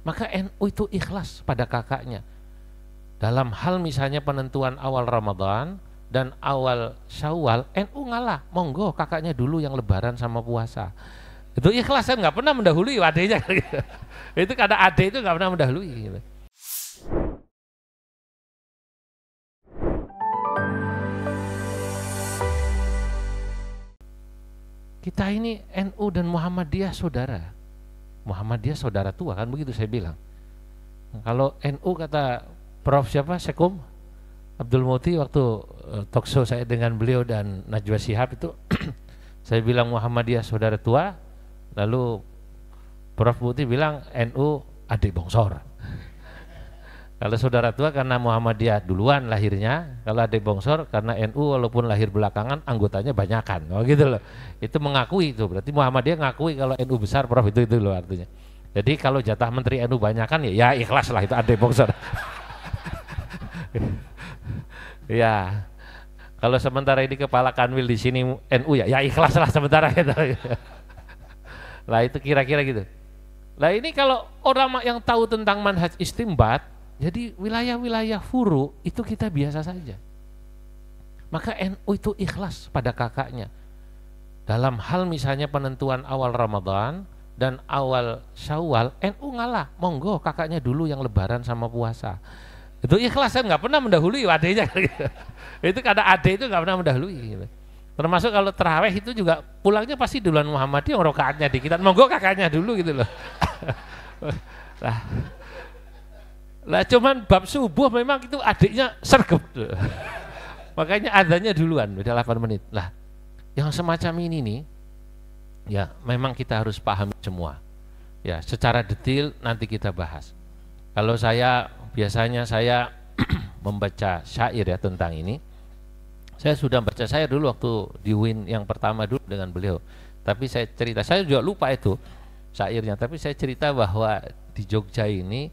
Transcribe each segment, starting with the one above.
Maka NU itu ikhlas pada kakaknya. Dalam hal misalnya penentuan awal Ramadan dan awal Syawal, NU ngalah, monggo kakaknya dulu yang lebaran sama puasa. Itu ikhlas, kan nggak pernah mendahului adiknya. Itu karena adik itu nggak pernah mendahului gitu. Kita ini NU dan Muhammadiyah saudara. Muhammadiyah saudara tua, kan begitu saya bilang. Kalau NU kata Prof siapa, Sekum Abdul Muti waktu talk show saya dengan beliau dan Najwa Shihab itu saya bilang Muhammadiyah saudara tua, lalu Prof Muti bilang NU adik bongsor. Kalau saudara tua karena Muhammadiyah duluan lahirnya, kalau adik bongsor karena NU walaupun lahir belakangan anggotanya banyakan. Oh gitu loh. Itu mengakui itu, berarti Muhammadiyah ngakui kalau NU besar, Prof, itu loh artinya. Jadi kalau jatah menteri NU banyakan ya ikhlas lah, itu adik bongsor. Ya. Kalau sementara ini kepala kanwil di sini NU ya ikhlas lah sementara gitu. Lah itu kira-kira gitu. Lah ini kalau orang yang tahu tentang manhaj istimbat, jadi wilayah-wilayah furu itu kita biasa saja. Maka NU itu ikhlas pada kakaknya. Dalam hal misalnya penentuan awal Ramadan dan awal Syawal, NU ngalah, monggo kakaknya dulu yang lebaran sama puasa. Itu ikhlas, kan nggak pernah mendahului adiknya. Itu karena adik itu nggak pernah mendahului gitu. Termasuk kalau terawih itu juga pulangnya pasti duluan Muhammadiyah, rakaatnya dikit, monggo kakaknya dulu gitu loh. Lah cuman bab subuh memang itu adiknya sergap. Makanya adzannya duluan, beda 8 menit. Lah, yang semacam ini nih ya memang kita harus pahami semua. Ya, secara detail nanti kita bahas. Kalau saya biasanya saya membaca syair ya tentang ini. Saya sudah baca syair dulu waktu di UIN yang pertama dulu dengan beliau. Tapi saya cerita, saya juga lupa itu syairnya, tapi saya cerita bahwa di Jogja ini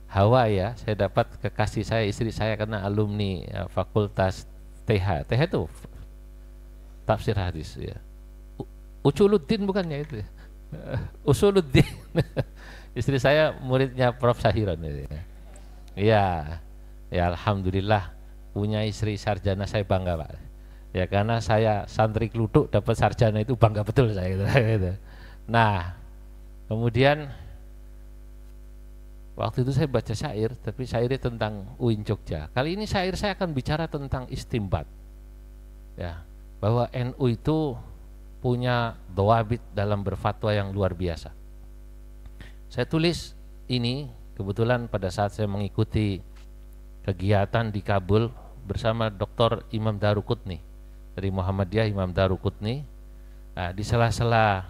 Hawa ya, saya dapat kekasih saya, istri saya karena alumni fakultas TH. TH itu tafsir hadis ya. Uculuddin bukannya itu. Usuluddin. Istri saya muridnya Prof Sahiron ya. Iya. Ya alhamdulillah punya istri sarjana, saya bangga Pak. Ya karena saya santri kluthuk dapat sarjana itu bangga betul saya gitu. Nah, kemudian waktu itu saya baca syair, tapi syairnya tentang UIN Jogja. Kali ini syair saya akan bicara tentang istimbat. Ya, bahwa NU itu punya dhawabit dalam berfatwa yang luar biasa. Saya tulis ini kebetulan pada saat saya mengikuti kegiatan di Kabul bersama Dr. Imam Daruqutni dari Muhammadiyah, Imam Daruqutni. Nah, di sela-sela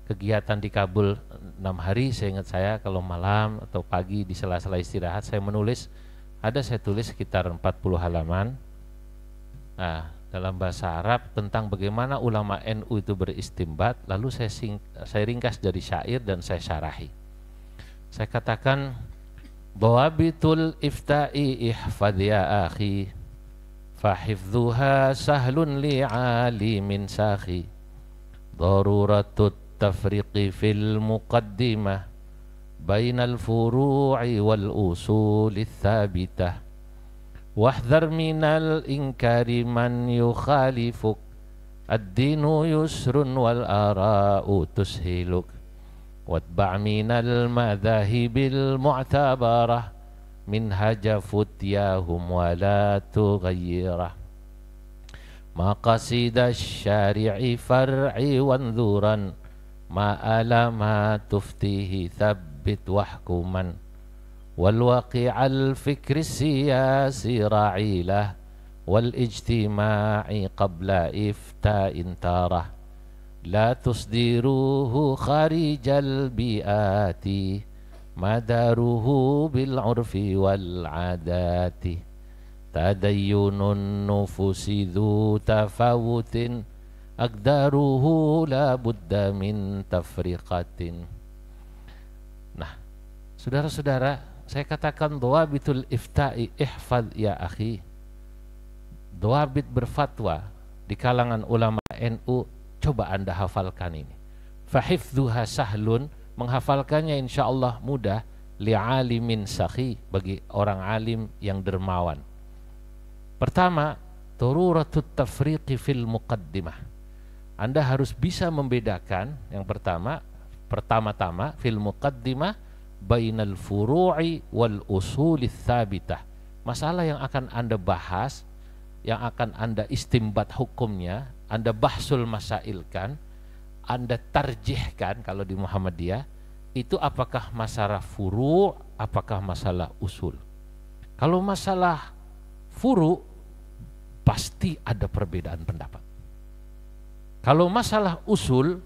kegiatan di Kabul 6 hari, saya ingat saya kalau malam atau pagi di sela-sela istirahat saya menulis, saya tulis sekitar 40 halaman nah, dalam bahasa Arab tentang bagaimana ulama NU itu beristimbat, lalu saya ringkas dari syair dan saya syarahi. Saya katakan dhawabitul ifta'i ihfadh ya akhi fahifdhuha sahlun li'alimin sakhi daruratut tafriqi fil muqaddimah bainal furu'i wal usulith thabitah wahdhar minal inkari man yukhalifuk ad-dinu yusrun wal ara'u tushiluk watba' minal madhahibil mu'tabarah minhaja futyahum wa la tughayyirah maqasida syari'i far'i wanzuran ma'ala ma tuftihi thabbit wahkuman wal waqi'al fikri siyasi ra'ilah wal ijtima'i qabla ifta'in tarah la tusdiruhu kharijal bi'ati madaruhu bil urfi wal adati tadayyunun nufusi dhu tafawutin aqdaruhu la budda min tafriqatin. Nah, saudara-saudara, saya katakan dhawabitul ifta'i ihfadh ya akhi. Dhawabit berfatwa di kalangan ulama NU, coba Anda hafalkan ini. Fahifdhuha sahlun, menghafalkannya insya Allah mudah. li'alimin sakhi, bagi orang alim yang dermawan. Pertama, daruratut tafriqi fil muqaddimah. Anda harus bisa membedakan, yang pertama-tama fil muqaddimah bainal furu'i wal usulith thabitah. Masalah yang akan Anda bahas, yang akan Anda istimbat hukumnya, Anda bahsul masailkan, Anda tarjihkan kalau di Muhammadiyah, itu apakah masalah furu', apakah masalah usul. Kalau masalah furu' pasti ada perbedaan pendapat. Kalau masalah usul,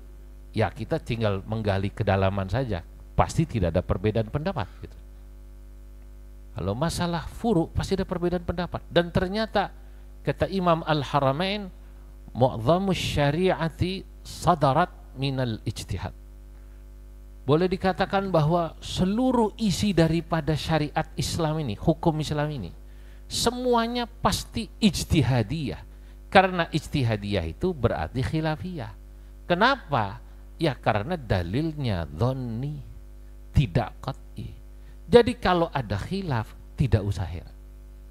ya kita tinggal menggali kedalaman saja, pasti tidak ada perbedaan pendapat gitu. Kalau masalah furu' pasti ada perbedaan pendapat. Dan ternyata kata Imam Al-Haramain, mu'dhamus syari'ati sadarat minal ijtihad. Boleh dikatakan bahwa seluruh isi daripada syariat Islam ini, hukum Islam ini, semuanya pasti ijtihadiyah. Karena ijtihadiyah itu berarti khilafiyah. Kenapa? Ya karena dalilnya dhonni, tidak qat'i. Jadi kalau ada khilaf, tidak usah heran.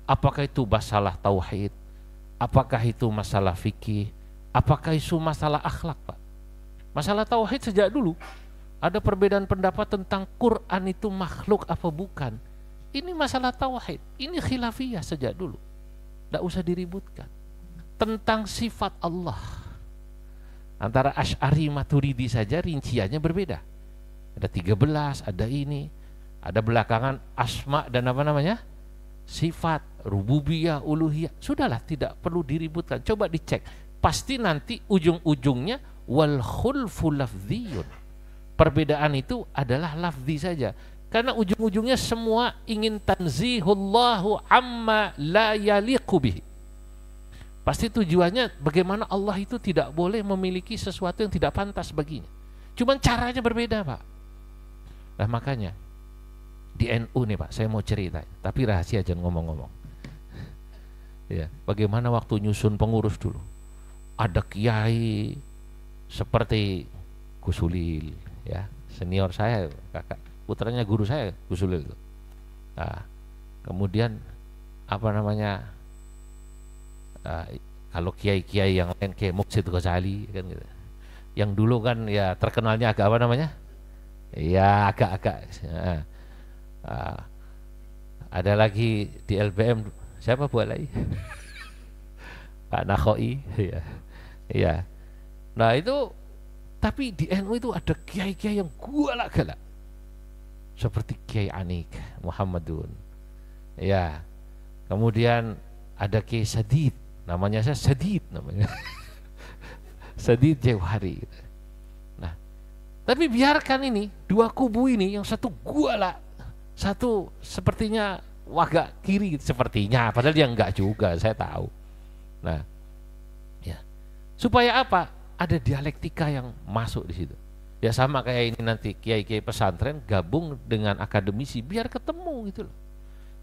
Apakah itu masalah tauhid? Apakah itu masalah fikih? Apakah itu masalah akhlak, Pak? Masalah tauhid sejak dulu ada perbedaan pendapat tentang Quran itu makhluk apa bukan. Ini masalah tauhid, ini khilafiyah sejak dulu. Tidak usah diributkan. Tentang sifat Allah, antara Asy'ari Maturidi saja rinciannya berbeda. Ada 13, ada ini, ada belakangan asma dan apa namanya? Sifat, rububiyah, uluhiyah. Sudahlah, tidak perlu diributkan. Coba dicek. Pasti nanti ujung-ujungnya wal khulfu lafdziyun. Perbedaan itu adalah lafzi saja. Karena ujung-ujungnya semua ingin tanzihullahu amma la yaliqu bihi. Pasti tujuannya bagaimana Allah itu tidak boleh memiliki sesuatu yang tidak pantas baginya. Cuman caranya berbeda, Pak. Nah makanya di NU nih Pak, saya mau cerita, tapi rahasia, jangan ngomong-ngomong. Ya, bagaimana waktu nyusun pengurus dulu, ada kiai seperti Gus Ulil, ya senior saya, kakak putranya guru saya Gus Ulil itu. Nah, kemudian apa namanya, kalau kiai-kiai yang lain kayak Muksid Ghazali kan gitu, yang dulu kan ya terkenalnya agak apa namanya, ya agak-agak ada lagi di LBM, siapa buat lagi Pak Nakhoi, ya, ya. Nah itu, tapi di NU itu ada kiai-kiai yang galak-galak seperti Kiai Anik Muhammadun, ya. Kemudian ada Kiai Sadid, namanya saya Sadid namanya Sadid Jauhari. Nah, tapi biarkan ini dua kubu ini, yang satu galak, satu sepertinya agak kiri, sepertinya, padahal dia enggak juga, saya tahu. Nah, ya, supaya apa? Ada dialektika yang masuk di situ. Ya sama kayak ini nanti kiai-kiai pesantren gabung dengan akademisi biar ketemu gitu loh.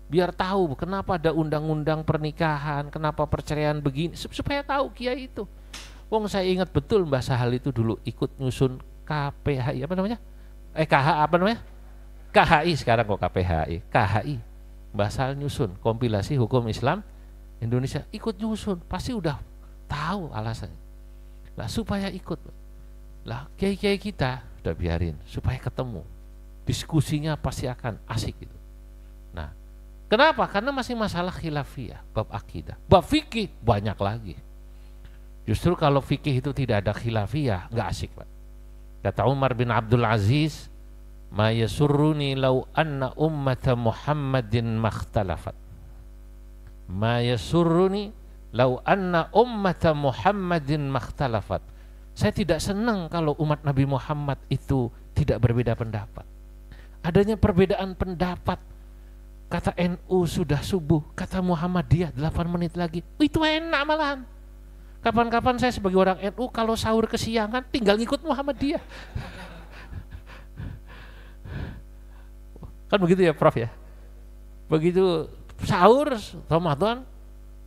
Biar tahu kenapa ada undang-undang pernikahan, kenapa perceraian begini, supaya tahu kiai itu. Wong saya ingat betul Mbah Sahal itu dulu ikut nyusun KPHI apa namanya? KH apa namanya? KHI, sekarang kok KPHI. KHI. Mbah Sahal nyusun kompilasi hukum Islam Indonesia, ikut nyusun, pasti udah tahu alasannya. Lah supaya ikut. Lah kiai-kiai kita udah biarin supaya ketemu. Diskusinya pasti akan asik gitu. Nah, kenapa? Karena masih masalah khilafiyah, bab akidah. Bab fikih banyak lagi. Justru kalau fikih itu tidak ada khilafiyah, enggak asik, Pak. Kata Umar bin Abdul Aziz, "Ma yasurruni law anna ummata Muhammadin makhtalafat." Ma yasurruni law anna ummata Muhammadin makhtalafat. Saya tidak senang kalau umat Nabi Muhammad itu tidak berbeda pendapat. Adanya perbedaan pendapat, kata NU sudah subuh, kata Muhammadiyah 8 menit lagi, itu enak malahan. Kapan-kapan saya sebagai orang NU kalau sahur kesiangan tinggal ngikut Muhammadiyah. Kan begitu ya Prof ya. Begitu sahur Ramadan,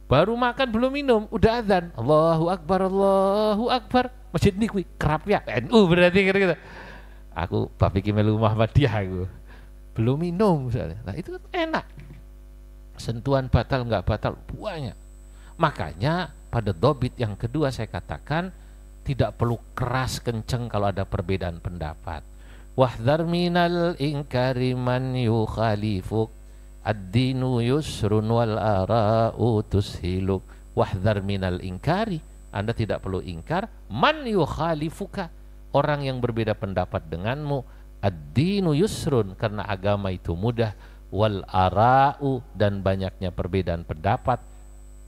baru makan belum minum udah adzan, Allahu Akbar, Allahu Akbar. Masjid ini kerap ya NU berarti gitu. Aku bab iki melu Muhammadiyah aku. belum minum misalnya. Nah itu kan enak. Sentuhan batal nggak batal banyak. Makanya pada dobit yang kedua saya katakan tidak perlu keras kenceng kalau ada perbedaan pendapat. Wahdhar minal inkari man yukhalifuk ad-dinu yusrun wal ara'u tushiluk. Wahdhar minal inkari, Anda tidak perlu ingkar man yukhalifuka, orang yang berbeda pendapat denganmu. Ad-dinu yusrun, karena agama itu mudah, wal ara'u, dan banyaknya perbedaan pendapat,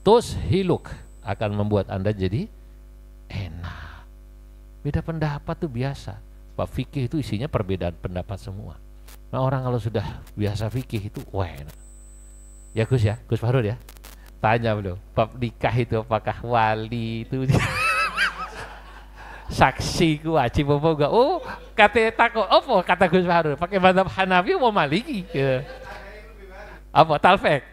tushiluk, akan membuat Anda jadi enak. Beda pendapat itu biasa. Bab fikih itu isinya perbedaan pendapat semua. Nah orang kalau sudah biasa fikih itu wah enak. Ya Gus Fahrul ya. Tanya belum, bab nikah itu apakah wali itu saksi ku wajib apa enggak? Oh, kata takut apa kata Gus Fahrul? Pakai mazhab Hanafi mau Maliki. Ya. Apa talfek?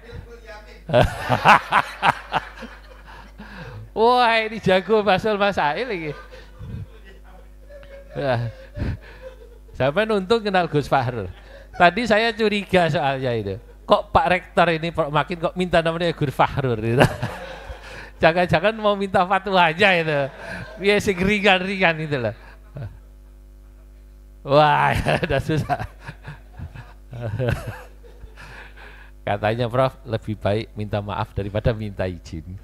Wah, ini jago basul masail lagi. Sampai untung kenal Gus Fahrul. Tadi saya curiga soalnya itu. Kok Pak Rektor ini makin kok minta namanya Gus Fahrul gitu. Jangan-jangan mau minta fatwa aja itu. Dia sing ringan-ringan itu lah. Wah, udah susah. Katanya Prof lebih baik minta maaf daripada minta izin.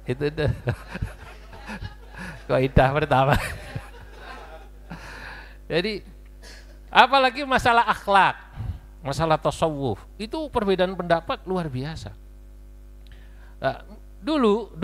Itu udah kaidah pertama. Jadi apalagi masalah akhlak, masalah tasawuf, itu perbedaan pendapat luar biasa. Nah, dulu